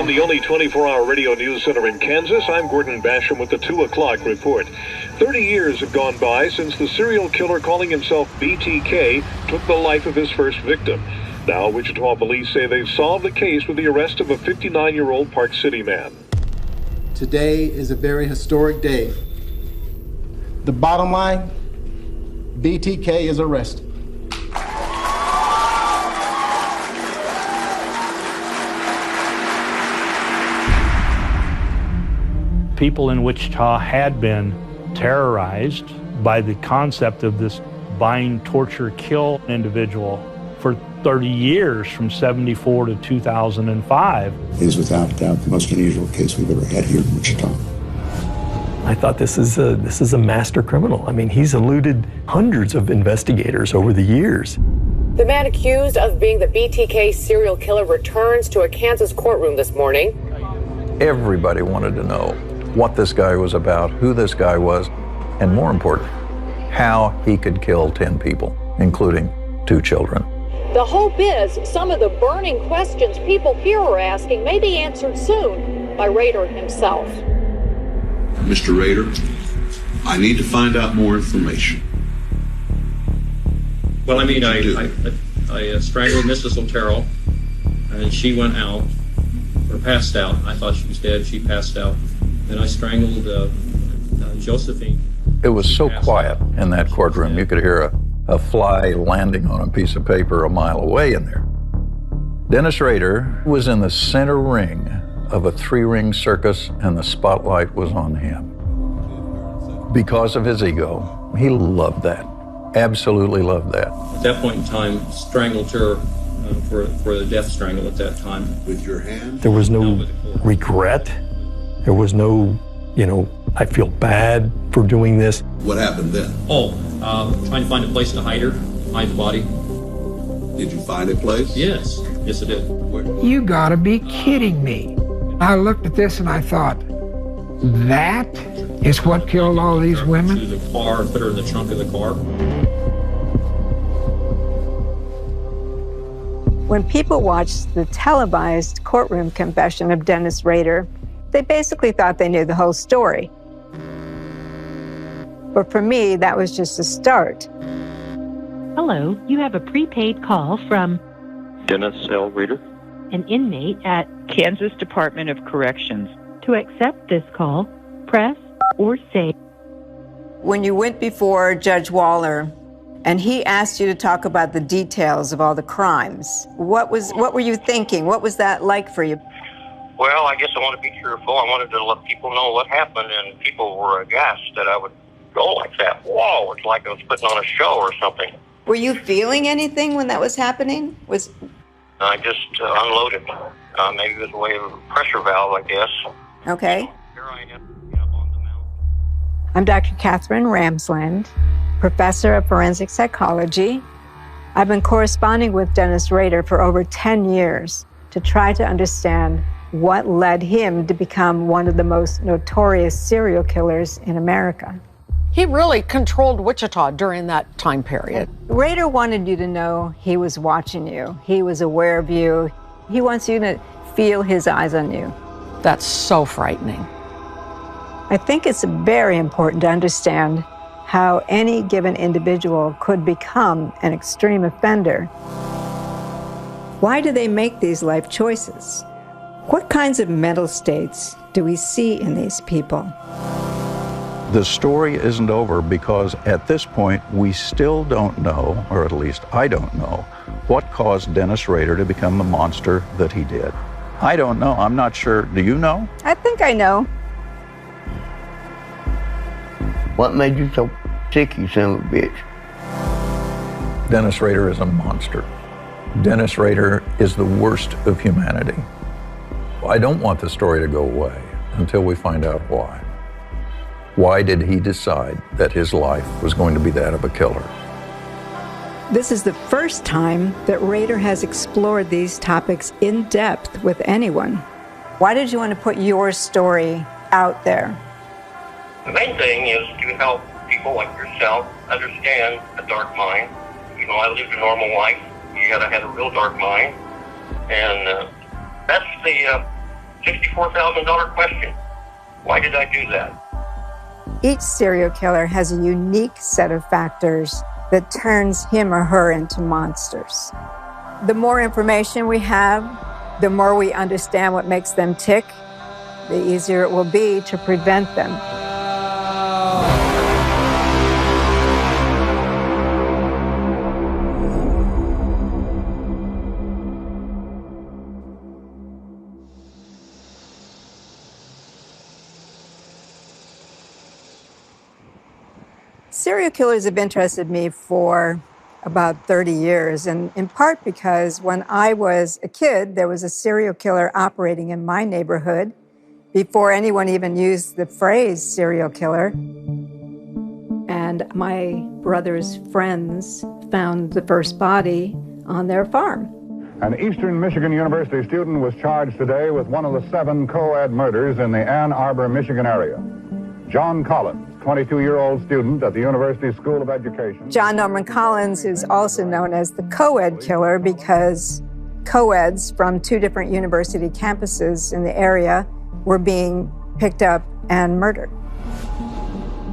From the only 24-hour radio news center in Kansas, I'm Gordon Basham with the 2 o'clock report. 30 years have gone by since the serial killer calling himself BTK took the life of his first victim. Now, Wichita police say they've solved the case with the arrest of a 59-year-old Park City man. Today is a very historic day. The bottom line, BTK is arrested. People in Wichita had been terrorized by the concept of this bind, torture, kill individual for 30 years, from 74 to 2005. It is without doubt the most unusual case we've ever had here in Wichita. I thought this is a master criminal. I mean, he's eluded hundreds of investigators over the years. The man accused of being the BTK serial killer returns to a Kansas courtroom this morning. Everybody wanted to know what this guy was about, who this guy was, and more important, how he could kill 10 people, including 2 children. The hope is some of the burning questions people here are asking may be answered soon by Rader himself. Mr. Rader, I need to find out more information. Well, I mean, I strangled Mrs. Otero, and she went out, or passed out. I thought she was dead. She passed out. Then I strangled Josephine. It was so quiet in that courtroom, you could hear a fly landing on a piece of paper a mile away in there. Dennis Rader was in the center ring of a 3-ring circus, and the spotlight was on him. Because of his ego, he loved that, absolutely loved that. At that point in time, strangled her for the death strangle at that time. With your hand? There was no regret. There was no, I feel bad for doing this. What happened then? Trying to find a place to hide her, hide the body. Did you find a place? Yes I did. Where? You gotta be kidding me. I looked at this and I thought, that is what killed all these women? To the car and put her in the trunk of the car. When people watched the televised courtroom confession of Dennis Rader, they basically thought they knew the whole story. But for me, that was just a start. Hello, you have a prepaid call from Dennis L. Rader, an inmate at Kansas Department of Corrections. To accept this call, press or say. When you went before Judge Waller and he asked you to talk about the details of all the crimes, what were you thinking? What was that like for you? Well, I guess I want to be truthful. I wanted to let people know what happened, and people were aghast that I would go like that. Whoa, it's like I was putting on a show or something. Were you feeling anything when that was happening? I just unloaded. Maybe it was a way of a pressure valve, I guess. Okay. Here I am, up on the mountain. I'm Dr. Catherine Ramsland, professor of forensic psychology. I've been corresponding with Dennis Rader for over 10 years to try to understand what led him to become one of the most notorious serial killers in America. He really controlled Wichita during that time period. Rader wanted you to know he was watching you. He was aware of you. He wants you to feel his eyes on you. That's so frightening. I think it's very important to understand how any given individual could become an extreme offender. Why do they make these life choices? What kinds of mental states do we see in these people? The story isn't over because at this point, we still don't know, or at least I don't know, what caused Dennis Rader to become the monster that he did. I don't know. I'm not sure. Do you know? I think I know. What made you so sick, you son of a bitch? Dennis Rader is a monster. Dennis Rader is the worst of humanity. I don't want the story to go away until we find out why. Why did he decide that his life was going to be that of a killer? This is the first time that Rader has explored these topics in depth with anyone. Why did you want to put your story out there? The main thing is to help people like yourself understand a dark mind. You know, I lived a normal life. You gotta have a real dark mind. And that's $64,000 question. Why did I do that? Each serial killer has a unique set of factors that turns him or her into monsters. The more information we have, the more we understand what makes them tick, the easier it will be to prevent them. Serial killers have interested me for about 30 years, and in part because when I was a kid, there was a serial killer operating in my neighborhood before anyone even used the phrase serial killer. And my brother's friends found the first body on their farm. An Eastern Michigan University student was charged today with one of the 7 co-ed murders in the Ann Arbor, Michigan area. John Collins, 22-year-old student at the University School of Education. John Norman Collins is also known as the co-ed killer because co-eds from 2 different university campuses in the area were being picked up and murdered.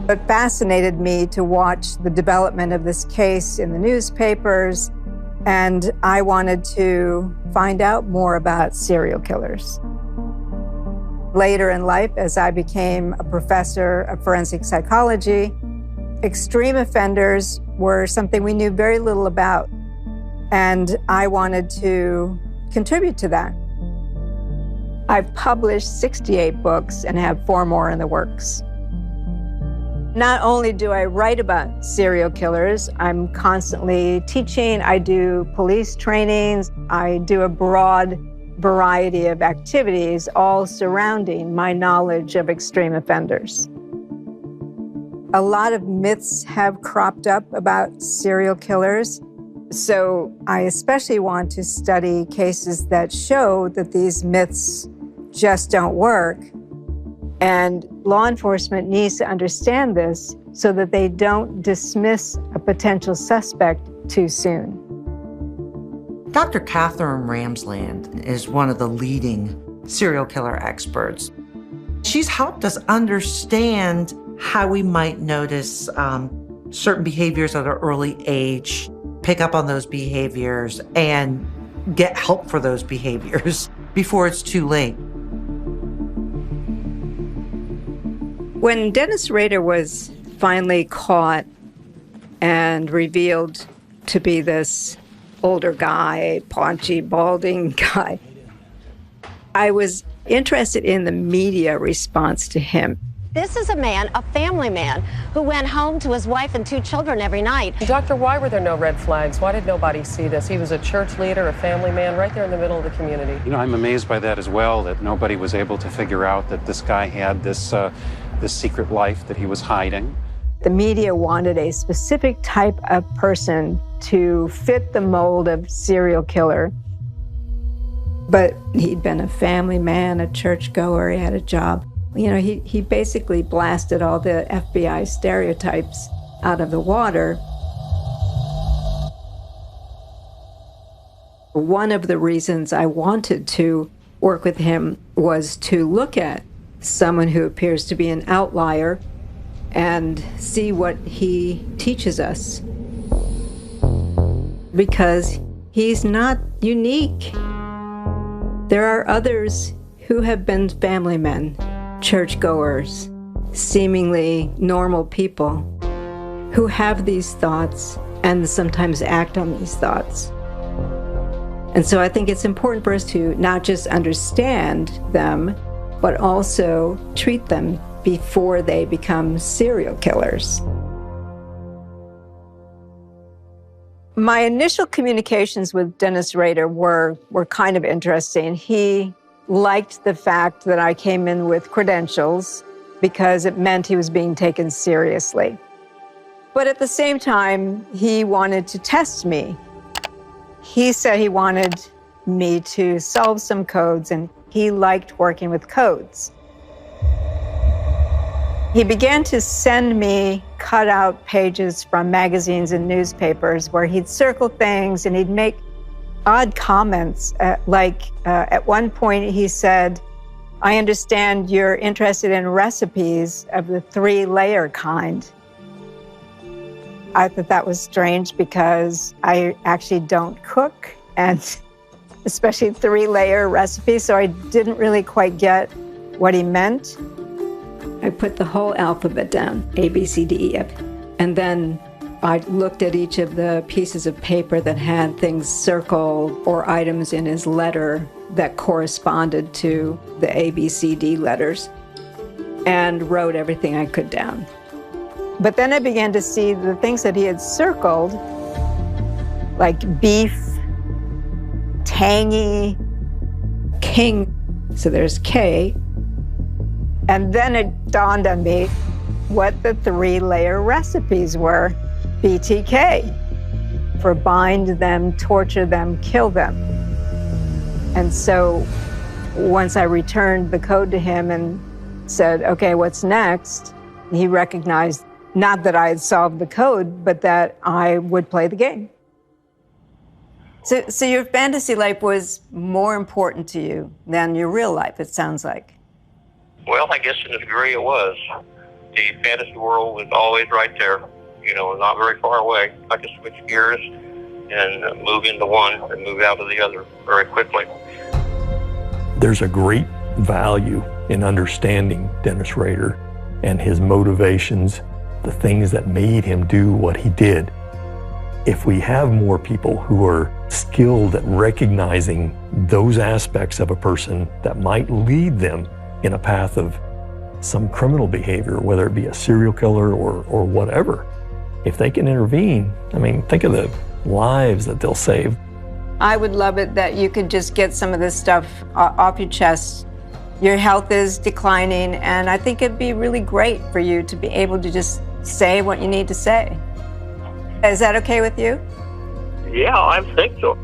It fascinated me to watch the development of this case in the newspapers, and I wanted to find out more about serial killers. Later in life, as I became a professor of forensic psychology, extreme offenders were something we knew very little about, and I wanted to contribute to that. I've published 68 books and have 4 more in the works. Not only do I write about serial killers, I'm constantly teaching, I do police trainings, I do a broad variety of activities, all surrounding my knowledge of extreme offenders. A lot of myths have cropped up about serial killers, so I especially want to study cases that show that these myths just don't work. And law enforcement needs to understand this so that they don't dismiss a potential suspect too soon. Dr. Catherine Ramsland is one of the leading serial killer experts. She's helped us understand how we might notice certain behaviors at an early age, pick up on those behaviors, and get help for those behaviors before it's too late. When Dennis Rader was finally caught and revealed to be this older guy, paunchy, balding guy, I was interested in the media response to him. This is a man, a family man, who went home to his wife and 2 children every night. Doctor, why were there no red flags? Why did nobody see this? He was a church leader, a family man, right there in the middle of the community. You know, I'm amazed by that as well, that nobody was able to figure out that this guy had this secret life that he was hiding. The media wanted a specific type of person to fit the mold of serial killer. But he'd been a family man, a churchgoer, he had a job. You know, he basically blasted all the FBI stereotypes out of the water. One of the reasons I wanted to work with him was to look at someone who appears to be an outlier and see what he teaches us. Because he's not unique. There are others who have been family men, churchgoers, seemingly normal people who have these thoughts and sometimes act on these thoughts. And so I think it's important for us to not just understand them, but also treat them before they become serial killers. My initial communications with Dennis Rader were kind of interesting. He liked the fact that I came in with credentials because it meant he was being taken seriously. But at the same time, he wanted to test me. He said he wanted me to solve some codes, and he liked working with codes. He began to send me cut-out pages from magazines and newspapers where he'd circle things and he'd make odd comments. At one point he said, I understand you're interested in recipes of the 3-layer kind. I thought that was strange because I actually don't cook, and especially 3-layer recipes, so I didn't really quite get what he meant. I put the whole alphabet down, A, B, C, D, E, F, and then I looked at each of the pieces of paper that had things circled or items in his letter that corresponded to the A, B, C, D letters, and wrote everything I could down. But then I began to see the things that he had circled, like beef, tangy, king, so there's K. And then it dawned on me what the 3-layer recipes were. BTK, for bind them, torture them, kill them. And so once I returned the code to him and said, okay, what's next? He recognized not that I had solved the code, but that I would play the game. So your fantasy life was more important to you than your real life, it sounds like. Well, I guess in a degree it was. The fantasy world was always right there, not very far away. I could switch gears and move into one and move out of the other very quickly. There's a great value in understanding Dennis Rader and his motivations, the things that made him do what he did. If we have more people who are skilled at recognizing those aspects of a person that might lead them in a path of some criminal behavior, whether it be a serial killer or whatever, if they can intervene, think of the lives that they'll save. I would love it that you could just get some of this stuff off your chest. Your health is declining, and I think it'd be really great for you to be able to just say what you need to say. Is that okay with you? Yeah, I think so.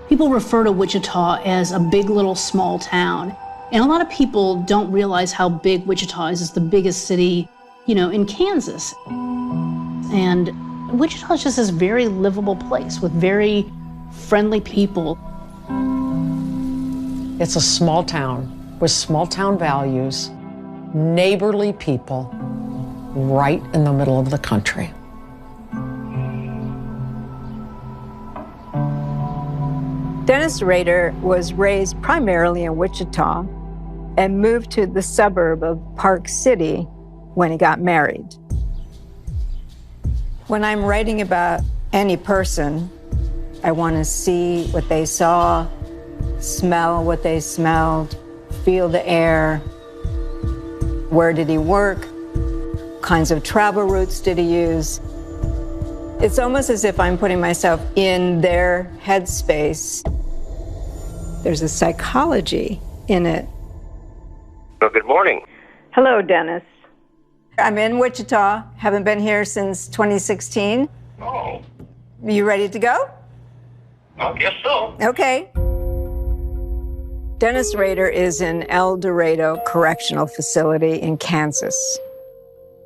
People refer to Wichita as a big little small town. And a lot of people don't realize how big Wichita is. It's the biggest city, in Kansas. And Wichita is just this very livable place with very friendly people. It's a small town with small town values, neighborly people, right in the middle of the country. Dennis Rader was raised primarily in Wichita and moved to the suburb of Park City when he got married. When I'm writing about any person, I want to see what they saw, smell what they smelled, feel the air. Where did he work? What kinds of travel routes did he use? It's almost as if I'm putting myself in their headspace. There's a psychology in it. Well, good morning. Hello, Dennis. I'm in Wichita. Haven't been here since 2016. Oh. You ready to go? I guess so. Okay. Dennis Rader is in El Dorado Correctional Facility in Kansas.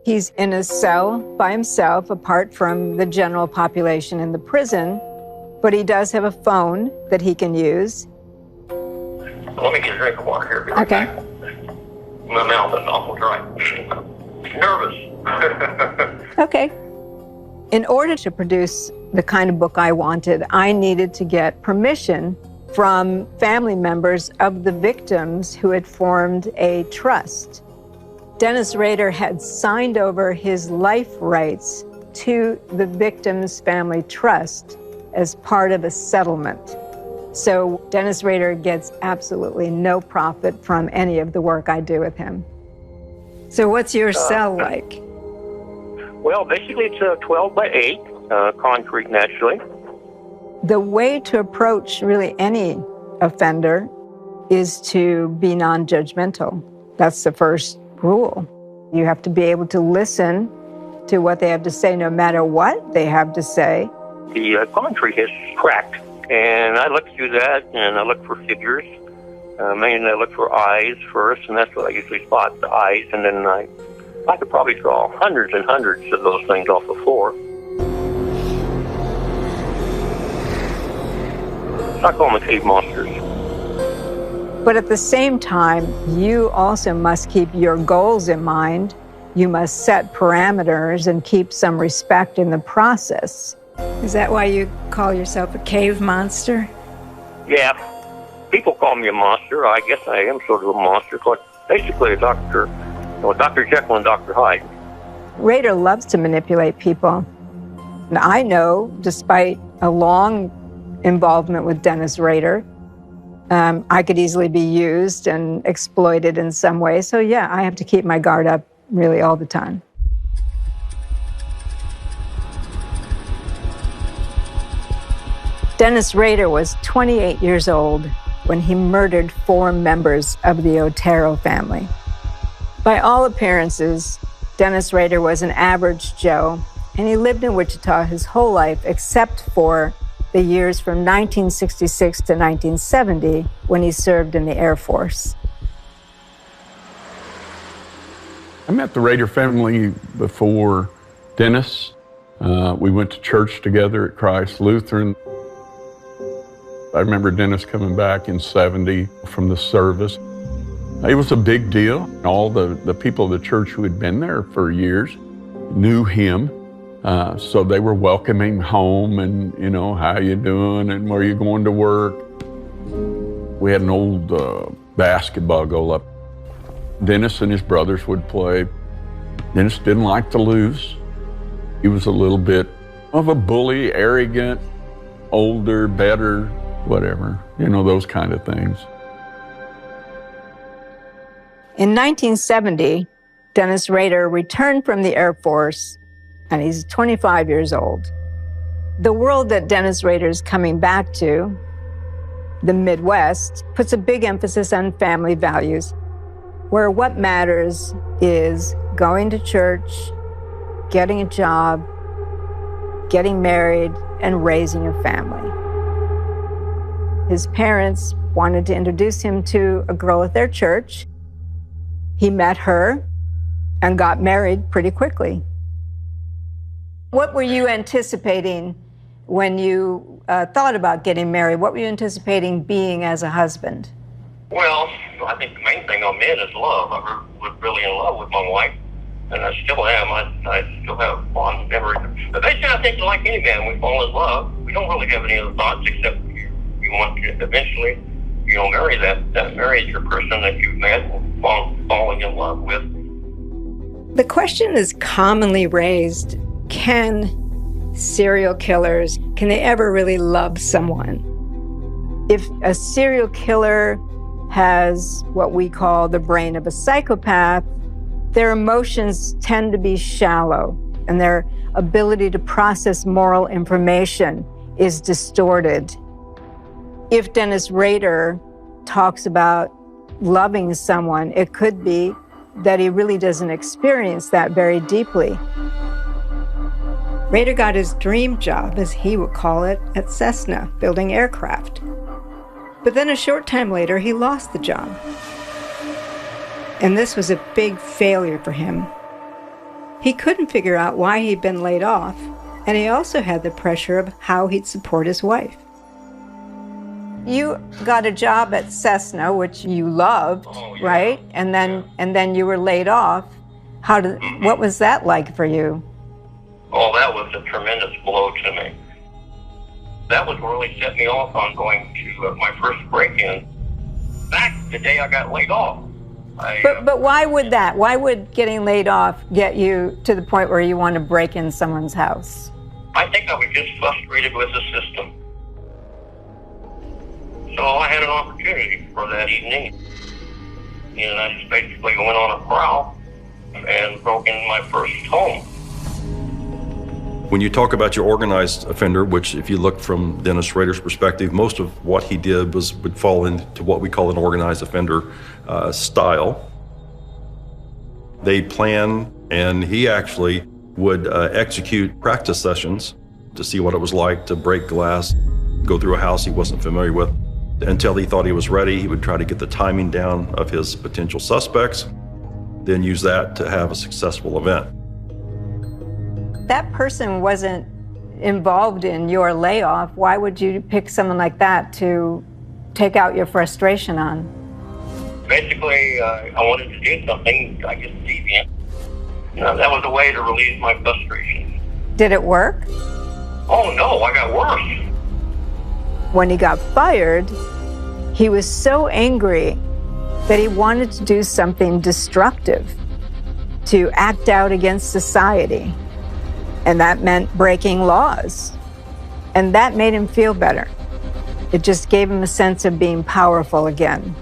He's in a cell by himself, apart from the general population in the prison, but he does have a phone that he can use. Let me get a drink of water here. Okay. My mouth is awful dry. Nervous. Okay. In order to produce the kind of book I wanted, I needed to get permission from family members of the victims who had formed a trust. Dennis Rader had signed over his life rights to the victims' family trust as part of a settlement. So Dennis Rader gets absolutely no profit from any of the work I do with him. So what's your cell like? Well, basically it's a 12 by 8, concrete naturally. The way to approach really any offender is to be non-judgmental. That's the first rule. You have to be able to listen to what they have to say, no matter what they have to say. The concrete is cracked, and I look through that, and I look for figures. Mainly I look for eyes first, and that's what I usually spot, the eyes, and then I could probably draw hundreds and hundreds of those things off the floor. I call them cave monsters. But at the same time, you also must keep your goals in mind. You must set parameters and keep some respect in the process. Is that why you call yourself a cave monster? Yeah, people call me a monster. I guess I am sort of a monster. But basically a doctor, Dr. Jekyll and Dr. Hyde. Rader loves to manipulate people. And I know, despite a long involvement with Dennis Rader, I could easily be used and exploited in some way. So yeah, I have to keep my guard up really all the time. Dennis Rader was 28 years old when he murdered 4 members of the Otero family. By all appearances, Dennis Rader was an average Joe, and he lived in Wichita his whole life except for the years from 1966 to 1970 when he served in the Air Force. I met the Rader family before Dennis. We went to church together at Christ Lutheran. I remember Dennis coming back in '70 from the service. It was a big deal. All the people of the church who had been there for years knew him. So they were welcoming him home and, how you doing and where you going to work. We had an old basketball goal up. Dennis and his brothers would play. Dennis didn't like to lose. He was a little bit of a bully, arrogant, older, better, whatever, those kind of things. In 1970, Dennis Rader returned from the Air Force, and he's 25 years old. The world that Dennis Rader is coming back to, the Midwest, puts a big emphasis on family values, where what matters is going to church, getting a job, getting married, and raising a family. His parents wanted to introduce him to a girl at their church. He met her and got married pretty quickly. What were you anticipating when you thought about getting married? What were you anticipating being as a husband? Well, I think the main thing I'm in is love. I was really in love with my wife, and I still am. I still have fond memories. Eventually, I think like any man, we fall in love. We don't really have any other thoughts except you want to eventually, marry that marriage or person that you've met and falling in love with. The question is commonly raised, can serial killers, can they ever really love someone? If a serial killer has what we call the brain of a psychopath, their emotions tend to be shallow, and their ability to process moral information is distorted. If Dennis Rader talks about loving someone, it could be that he really doesn't experience that very deeply. Rader got his dream job, as he would call it, at Cessna, building aircraft. But then a short time later, he lost the job. And this was a big failure for him. He couldn't figure out why he'd been laid off, and he also had the pressure of how he'd support his wife. You got a job at Cessna, which you loved, right? And then you were laid off. What was that like for you? Oh, that was a tremendous blow to me. That was what really set me off on going to my first break-in. Back the day I got laid off. But why would that? Why would getting laid off get you to the point where you want to break in someone's house? I think I was just frustrated with the system. So I had an opportunity for that evening. And I just basically went on a prowl and broke into my first home. When you talk about your organized offender, which if you look from Dennis Rader's perspective, most of what he did would fall into what we call an organized offender style. They plan, and he actually would execute practice sessions to see what it was like to break glass, go through a house he wasn't familiar with. Until he thought he was ready, he would try to get the timing down of his potential suspects, then use that to have a successful event. That person wasn't involved in your layoff, why would you pick someone like that to take out your frustration on? Basically, I wanted to do something, I guess, deviant. That was a way to relieve my frustration. Did it work? Oh no, I got worse. When he got fired, he was so angry that he wanted to do something destructive, to act out against society. And that meant breaking laws. And that made him feel better. It just gave him a sense of being powerful again.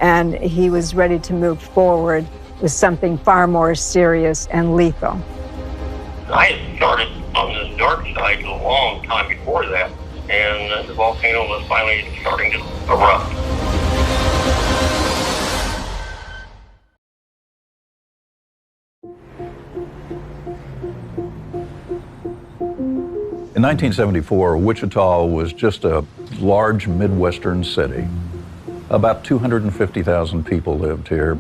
And he was ready to move forward with something far more serious and lethal. I had started on this dark side a long time before that, and the volcano was finally starting to erupt. In 1974, Wichita was just a large Midwestern city. About 250,000 people lived here.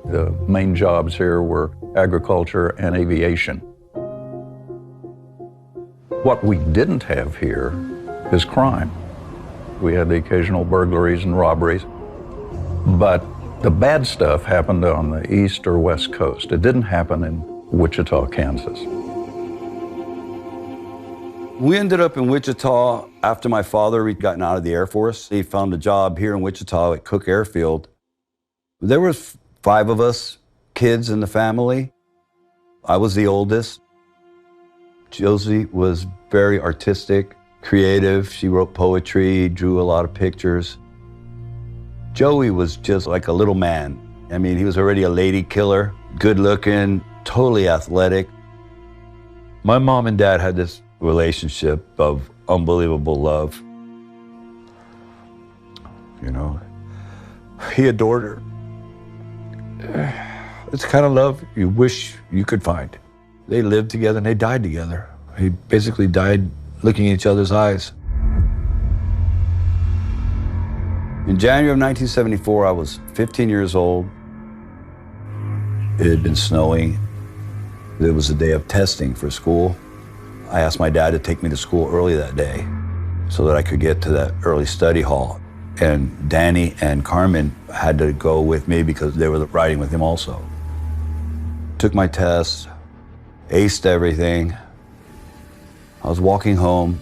The main jobs here were agriculture and aviation. What we didn't have here is crime. We had the occasional burglaries and robberies, but the bad stuff happened on the east or west coast. It didn't happen in Wichita, Kansas. We ended up in Wichita after my father had gotten out of the Air Force. He found a job here in Wichita at Cook Airfield. There was 5 of us kids in the family. I was the oldest. Josie was very artistic, creative. She wrote poetry, drew a lot of pictures. Joey was just like a little man. I mean, he was already a lady killer, good looking, totally athletic. My mom and dad had this relationship of unbelievable love. You know, he adored her. It's the kind of love you wish you could find. They lived together and they died together. He basically died looking in each other's eyes. In January of 1974, I was 15 years old. It had been snowing. It was the day of testing for school. I asked my dad to take me to school early that day so that I could get to that early study hall. And Danny and Carmen had to go with me because they were riding with him also. Took my test, aced everything. I was walking home,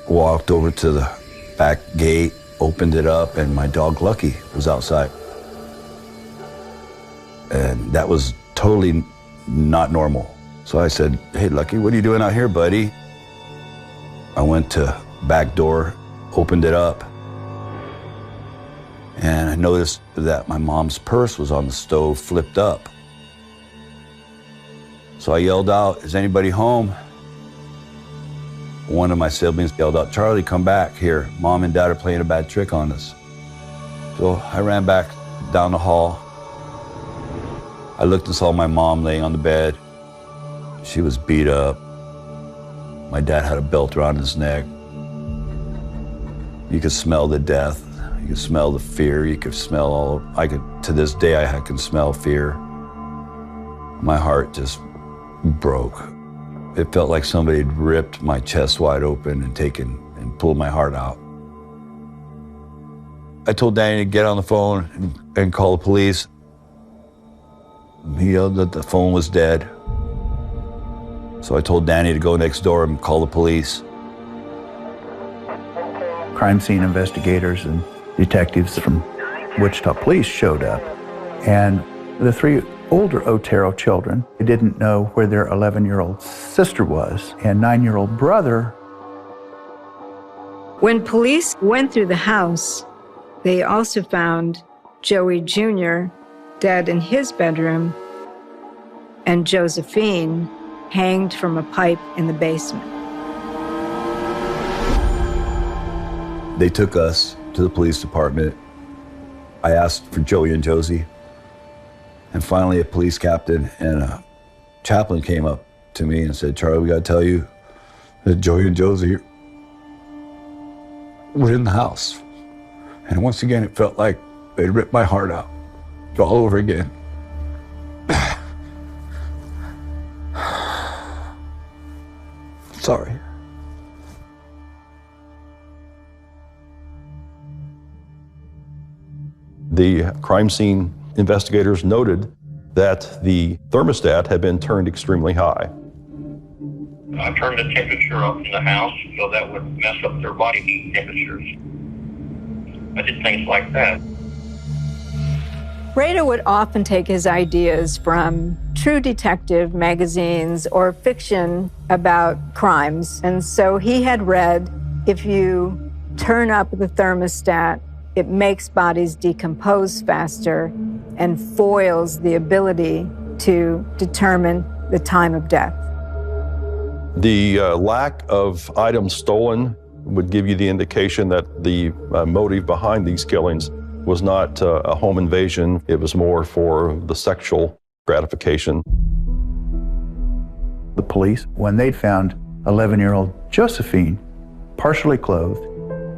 walked over to the back gate, opened it up, and my dog Lucky was outside. And that was totally not normal. So I said, "Hey, Lucky, what are you doing out here, buddy?" I went to back door, opened it up, and I noticed that my mom's purse was on the stove, flipped up. So I yelled out, "Is anybody home?" One of my siblings yelled out, "Charlie, come back here. Mom and Dad are playing a bad trick on us." So I ran back down the hall. I looked and saw my mom laying on the bed. She was beat up. My dad had a belt around his neck. You could smell the death. You could smell the fear. You could smell to this day, I can smell fear. My heart just broke. It felt like somebody had ripped my chest wide open and pulled my heart out. I told Danny to get on the phone and call the police. He yelled that the phone was dead. So I told Danny to go next door and call the police. Crime scene investigators and detectives from Wichita Police showed up, and the 3 older Otero children didn't know where their 11-year-old sister was and 9-year-old brother. When police went through the house, they also found Joey Jr. dead in his bedroom and Josephine hanged from a pipe in the basement. They took us to the police department. I asked for Joey and Josie. And finally, a police captain and a chaplain came up to me and said, "Charlie, we got to tell you that Joey and Josie were in the house." And once again, it felt like they'd ripped my heart out all over again. Sorry. The crime scene investigators noted that the thermostat had been turned extremely high. I turned the temperature up in the house so that would mess up their body heat temperatures. I did things like that. Rader would often take his ideas from true detective magazines or fiction about crimes. And so he had read, if you turn up the thermostat, it makes bodies decompose faster and foils the ability to determine the time of death. The lack of items stolen would give you the indication that the motive behind these killings was not a home invasion. It was more for the sexual gratification. The police, when they'd found 11-year-old Josephine partially clothed,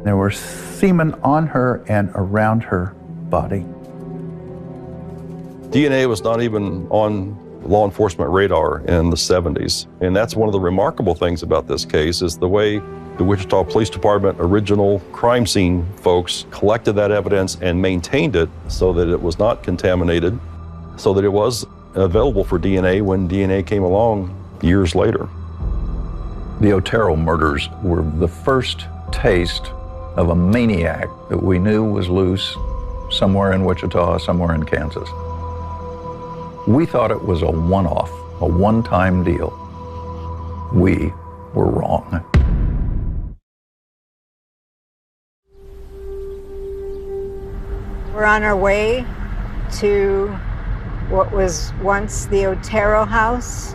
there were semen on her and around her body. DNA was not even on law enforcement radar in the 70s. And that's one of the remarkable things about this case is the way the Wichita Police Department original crime scene folks collected that evidence and maintained it so that it was not contaminated, so that it was available for DNA when DNA came along years later. The Otero murders were the first taste of a maniac that we knew was loose somewhere in Wichita, somewhere in Kansas. We thought it was a one-off, a one-time deal. We were wrong. We're on our way to what was once the Otero house,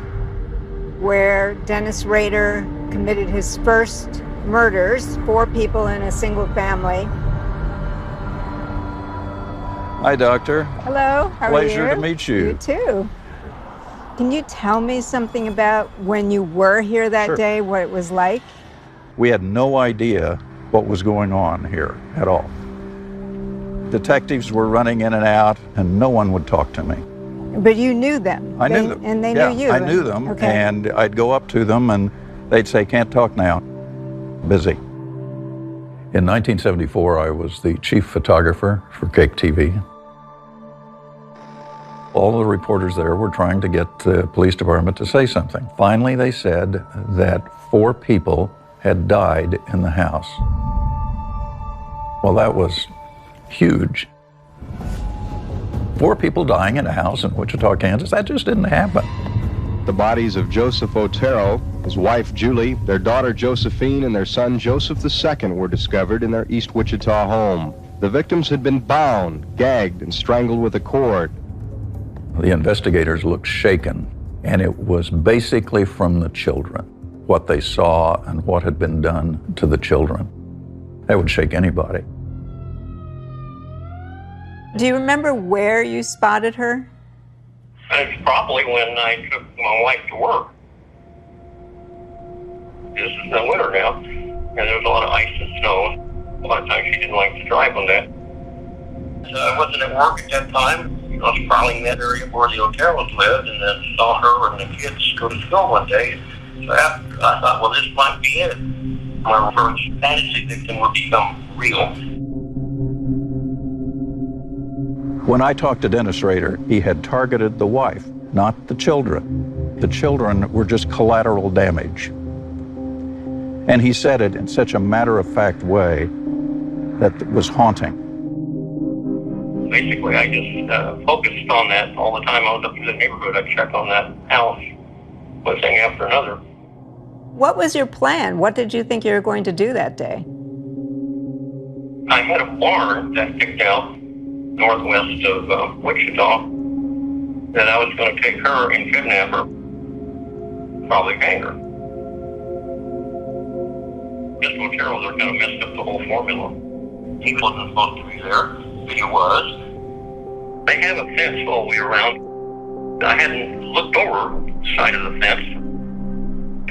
where Dennis Rader committed his first murders, 4 people in a single family. Hi, Doctor. Hello, how are you? Pleasure to meet you. You too. Can you tell me something about when you were here that day, what it was like? We had no idea what was going on here at all. Detectives were running in and out, and no one would talk to me. But you knew them. I knew them. And they knew you. I knew them, okay. And I'd go up to them, and they'd say, "Can't talk now. Busy." In 1974, I was the chief photographer for Cake TV. All the reporters there were trying to get the police department to say something. Finally, they said that 4 people had died in the house. Well, that was huge. 4 people dying in a house in Wichita, Kansas, that just didn't happen. The bodies of Joseph Otero, his wife Julie, their daughter Josephine, and their son Joseph II were discovered in their East Wichita home. The victims had been bound, gagged, and strangled with a cord. The investigators looked shaken, and it was basically from the children, what they saw and what had been done to the children. That would shake anybody. Do you remember where you spotted her? It's probably when I took my wife to work. This is the winter now, and there was a lot of ice and snow. A lot of times she didn't like to drive on that. I wasn't at work at that time. I was prowling that area where the Oteros lived, and then saw her and the kids go to school one day. So after, I thought, well, this might be it. My first fantasy victim would become real. When I talked to Dennis Rader, he had targeted the wife, not the children. The children were just collateral damage. And he said it in such a matter-of-fact way that it was haunting. Basically, I just focused on that all the time. I was up in the neighborhood. I'd check on that house, one thing after another. What was your plan? What did you think you were going to do that day? I had a barn that picked out northwest of Wichita that I was going to take her and kidnap her, probably hang her. Mr. Otero, they're kind of messed up the whole formula. He wasn't supposed to be there, but he was. They have a fence all the way around. I hadn't looked over the side of the fence.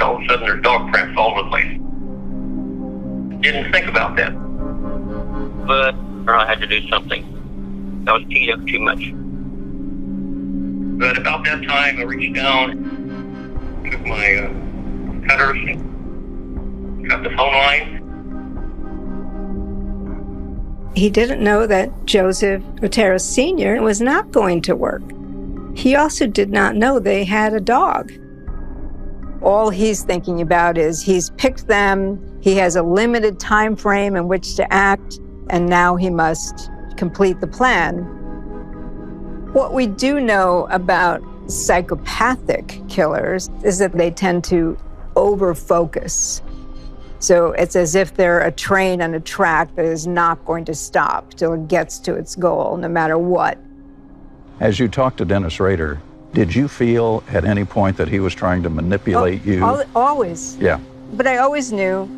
All of a sudden, there's dog prints all over the place. Didn't think about that. But I had to do something. I was teed up too much. But about that time, I reached down, took my cutters, and got the phone line. He didn't know that Joseph Otero Sr. was not going to work. He also did not know they had a dog. All he's thinking about is he's picked them, he has a limited time frame in which to act, and now he must complete the plan. What we do know about psychopathic killers is that they tend to over-focus. So it's as if they're a train on a track that is not going to stop till it gets to its goal, no matter what. As you talked to Dennis Rader, did you feel at any point that he was trying to manipulate you? Always. Yeah. But I always knew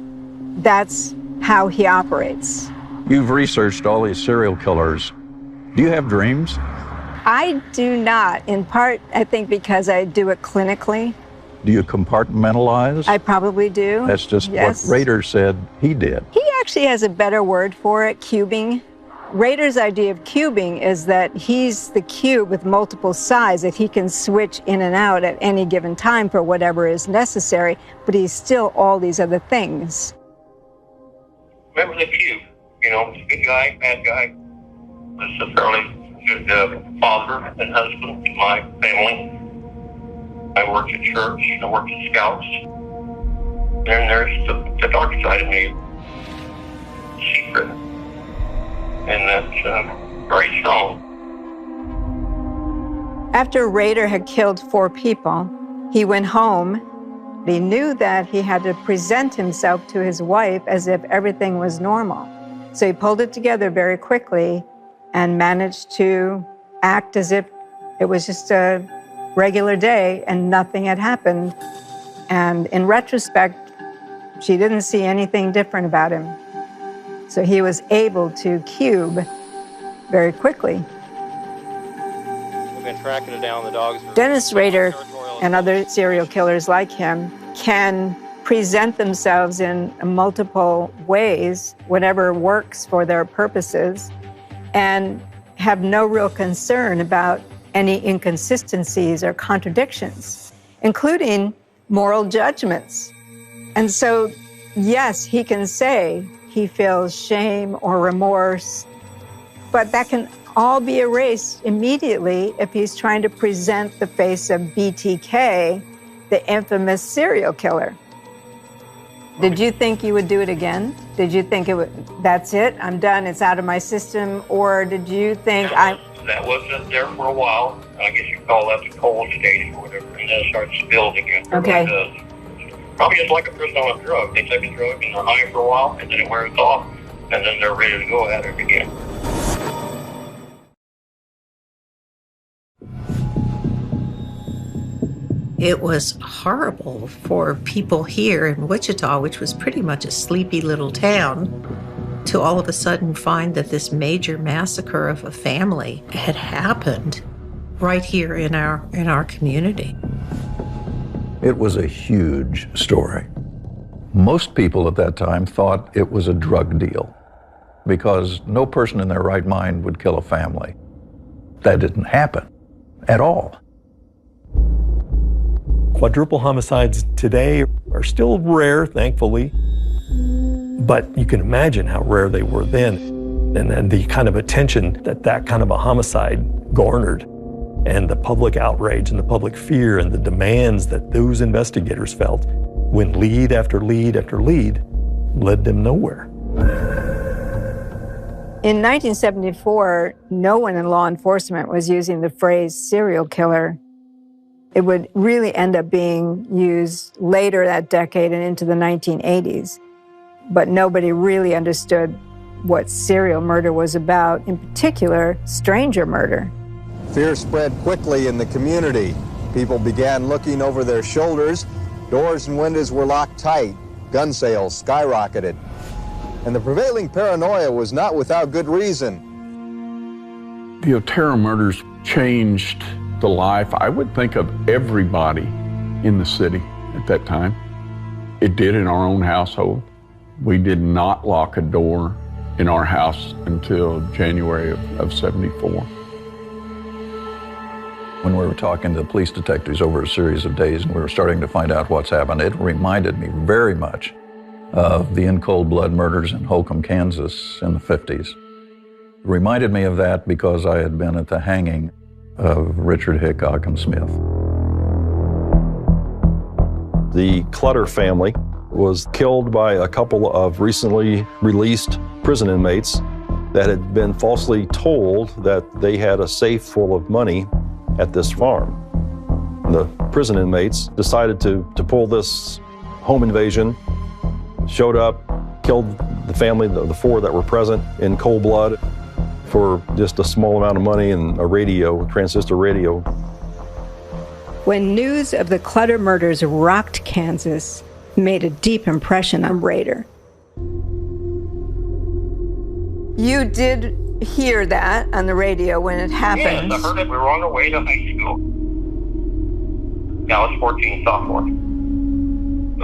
that's how he operates. You've researched all these serial killers. Do you have dreams? I do not, in part, I think, because I do it clinically. Do you compartmentalize? I probably do. That's just yes. what Rader said he did. He actually has a better word for it, cubing. Rader's idea of cubing is that he's the cube with multiple sides that he can switch in and out at any given time for whatever is necessary, but he's still all these other things. Remember the cube, you know, good guy, bad guy. Was a fairly good father and husband to my family. I worked at church, I worked at Scouts. Then there's the dark side of me, secret. And that's very strong. After Rader had killed 4 people, he went home. He knew that he had to present himself to his wife as if everything was normal. So he pulled it together very quickly and managed to act as if it was just a regular day and nothing had happened. And in retrospect, she didn't see anything different about him. So he was able to cube very quickly. We've been tracking it down. The dogs. Dennis Rader and other serial killers like him can present themselves in multiple ways, whatever works for their purposes, and have no real concern about any inconsistencies or contradictions, including moral judgments. And so, yes, he can say he feels shame or remorse, but that can all be erased immediately if he's trying to present the face of BTK, the infamous serial killer. Did you think you would do it again? Did you think that's it, I'm done, it's out of my system? Or did you think That was there for a while. I guess you call that the cold stage or whatever, and then it starts to build again. Okay. Probably just like a person on a drug. They take a drug and they're high for a while, and then it wears off, and then they're ready to go at it again. It was horrible for people here in Wichita, which was pretty much a sleepy little town, to all of a sudden find that this major massacre of a family had happened right here in our community. It was a huge story. Most people at that time thought it was a drug deal because no person in their right mind would kill a family. That didn't happen at all. Quadruple homicides today are still rare, thankfully, but you can imagine how rare they were then, and then the kind of attention that kind of a homicide garnered, and the public outrage and the public fear and the demands that those investigators felt when lead after lead after lead led them nowhere. In 1974, no one in law enforcement was using the phrase serial killer. It would really end up being used later that decade and into the 1980s. But nobody really understood what serial murder was about, in particular, stranger murder. Fear spread quickly in the community. People began looking over their shoulders. Doors and windows were locked tight. Gun sales skyrocketed. And the prevailing paranoia was not without good reason. The Otero murders changed the life, I would think, of everybody in the city at that time. It did in our own household. We did not lock a door in our house until January of 74. When we were talking to the police detectives over a series of days and we were starting to find out what's happened, it reminded me very much of the in cold blood murders in Holcomb, Kansas in the 50s. It reminded me of that because I had been at the hanging of Richard Hickok and Smith. The Clutter family was killed by a couple of recently released prison inmates that had been falsely told that they had a safe full of money at this farm. The prison inmates decided to pull this home invasion, showed up, killed the family, the four that were present, in cold blood for just a small amount of money and a radio, transistor radio. When news of the Clutter murders rocked Kansas, it made a deep impression on Rader. You did hear that on the radio when it happened. Yes, I heard it. We were on our way to high school. Yeah, I was 14, sophomore.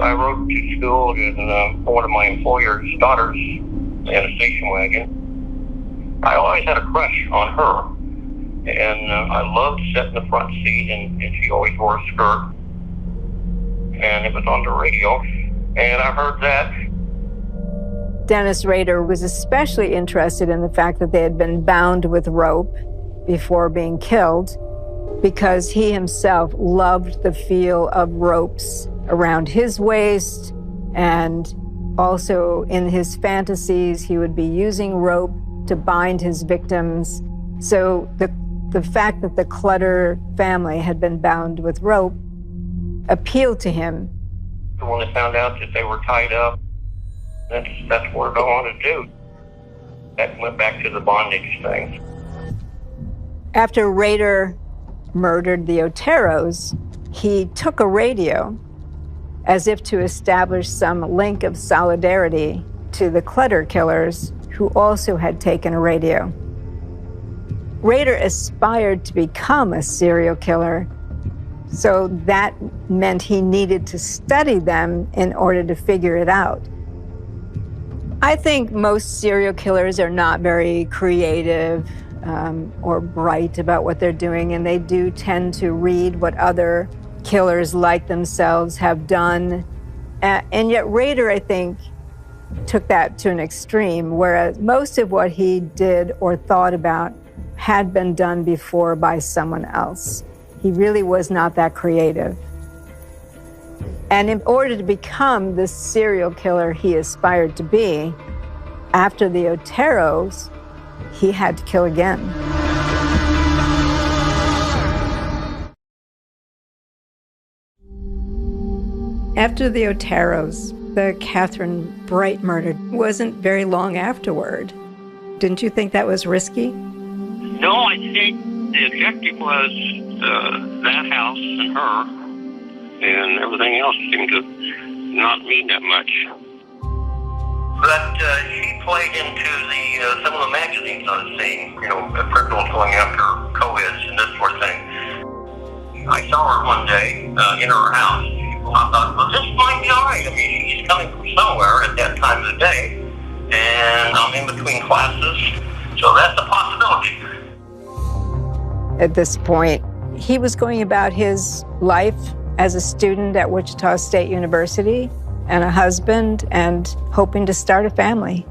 I rode to school in one of my employer's daughters in a station wagon. I always had a crush on her, and I loved sitting in the front seat, and she always wore a skirt. And it was on the radio, and I heard that. Dennis Rader was especially interested in the fact that they had been bound with rope before being killed, because he himself loved the feel of ropes around his waist, and also in his fantasies he would be using rope to bind his victims. So the fact that the Clutter family had been bound with rope appealed to him. When they found out that they were tied up, that's what I wanted to do. That went back to the bondage thing. After Rader murdered the Oteros, he took a radio as if to establish some link of solidarity to the Clutter killers, who also had taken a radio. Rader aspired to become a serial killer, so that meant he needed to study them in order to figure it out. I think most serial killers are not very creative or bright about what they're doing, and they do tend to read what other killers like themselves have done. And yet Rader, I think, took that to an extreme, whereas most of what he did or thought about had been done before by someone else. He really was not that creative. And in order to become the serial killer he aspired to be, after the Oteros, he had to kill again. After the Oteros, the Catherine Bright murder wasn't very long afterward. Didn't you think that was risky? No, I think the objective was that house and her, and everything else seemed to not mean that much. But she played into some of the magazines I was seeing, criminals going after co-eds and this sort of thing. I saw her one day in her house. I thought, well, this might be all right. I mean, she's coming from somewhere at that time of the day, and I'm in between classes, so that's a possibility. At this point, he was going about his life as a student at Wichita State University, and a husband, and hoping to start a family.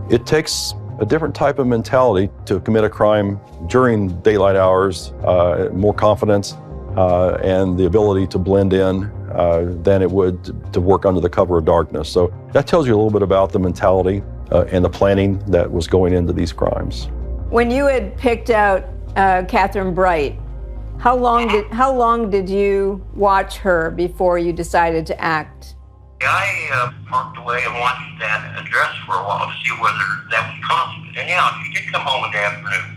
It takes a different type of mentality to commit a crime during daylight hours, more confidence, and the ability to blend in than it would to work under the cover of darkness. So that tells you a little bit about the mentality and the planning that was going into these crimes. When you had picked out Catherine Bright, how long did you watch her before you decided to act? I parked away and watched that address for a while to see whether that was constant. And yeah, she did come home in the afternoon.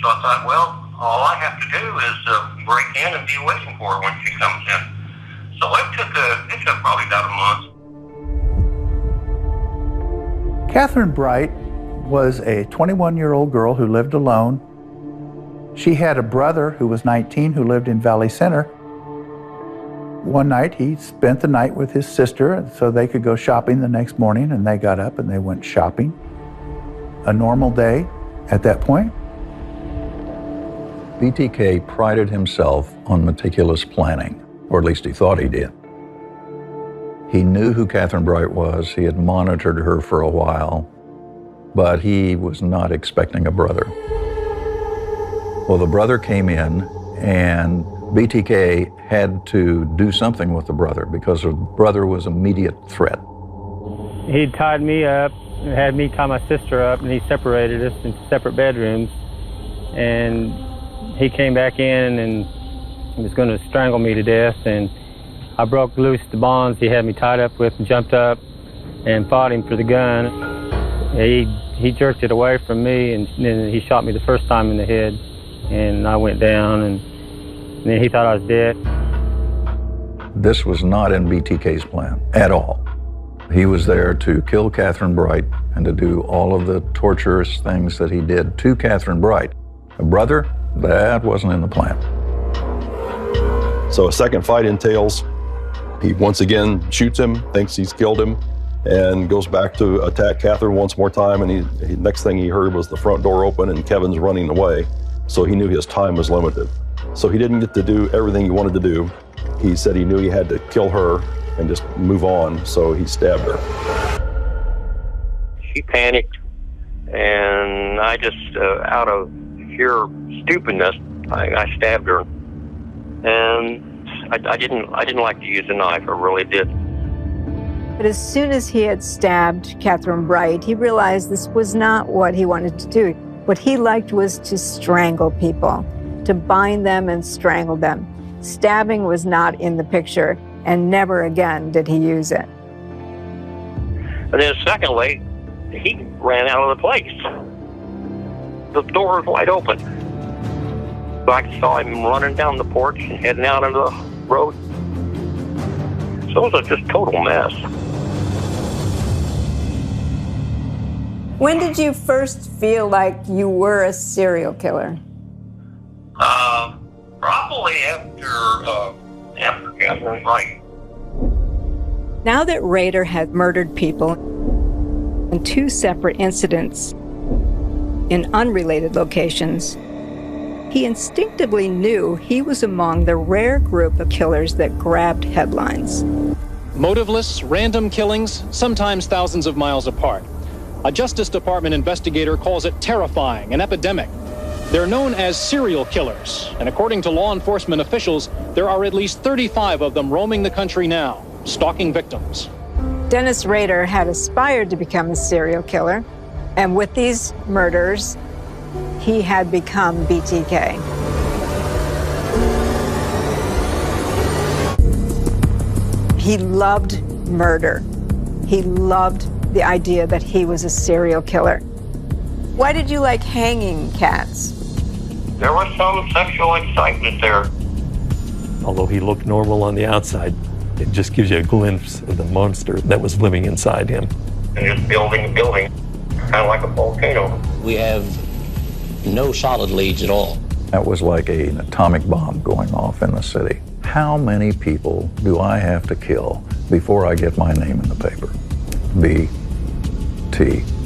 So I thought, well, all I have to do is break in and be waiting for her when she comes in. So it took probably about a month. Catherine Bright was a 21-year-old girl who lived alone. She had a brother who was 19 who lived in Valley Center. One night he spent the night with his sister so they could go shopping the next morning, and they got up and they went shopping. A normal day at that point. BTK prided himself on meticulous planning, or at least he thought he did. He knew who Catherine Bright was. He had monitored her for a while, but he was not expecting a brother. Well, the brother came in, and BTK had to do something with the brother because the brother was an immediate threat. He tied me up, had me tie my sister up, and he separated us into separate bedrooms. And he came back in and was going to strangle me to death. And I broke loose the bonds he had me tied up with and jumped up and fought him for the gun. He jerked it away from me, and then he shot me the first time in the head. And I went down, and then he thought I was dead. This was not in BTK's plan at all. He was there to kill Catherine Bright and to do all of the torturous things that he did to Catherine Bright. A brother, that wasn't in the plan. So a second fight entails, he once again shoots him, thinks he's killed him, and goes back to attack Catherine once more time. And next thing he heard was the front door open and Kevin's running away. So he knew his time was limited. So he didn't get to do everything he wanted to do. He said he knew he had to kill her and just move on, so he stabbed her. She panicked, and I just, out of sheer stupidness, I stabbed her. And I didn't like to use a knife, I really did. But as soon as he had stabbed Catherine Bright, he realized this was not what he wanted to do. What he liked was to strangle people, to bind them and strangle them. Stabbing was not in the picture, and never again did he use it. And then secondly, he ran out of the place. The door was wide open. I saw him running down the porch and heading out into the road. So it was just a total mess. When did you first feel like you were a serial killer? Probably after Catherine Bright. Now that Rader had murdered people in 2 separate incidents in unrelated locations, he instinctively knew he was among the rare group of killers that grabbed headlines. Motiveless, random killings, sometimes thousands of miles apart. A Justice Department investigator calls it terrifying, an epidemic. They're known as serial killers, and according to law enforcement officials, there are at least 35 of them roaming the country now, stalking victims. Dennis Rader had aspired to become a serial killer, and with these murders, he had become BTK. He loved murder. He loved the idea that he was a serial killer. Why did you like hanging cats? There was some sexual excitement there. Although he looked normal on the outside, it just gives you a glimpse of the monster that was living inside him. And just building and building, kind of like a volcano. We have no solid leads at all. That was like an atomic bomb going off in the city. How many people do I have to kill before I get my name in the paper? BTK.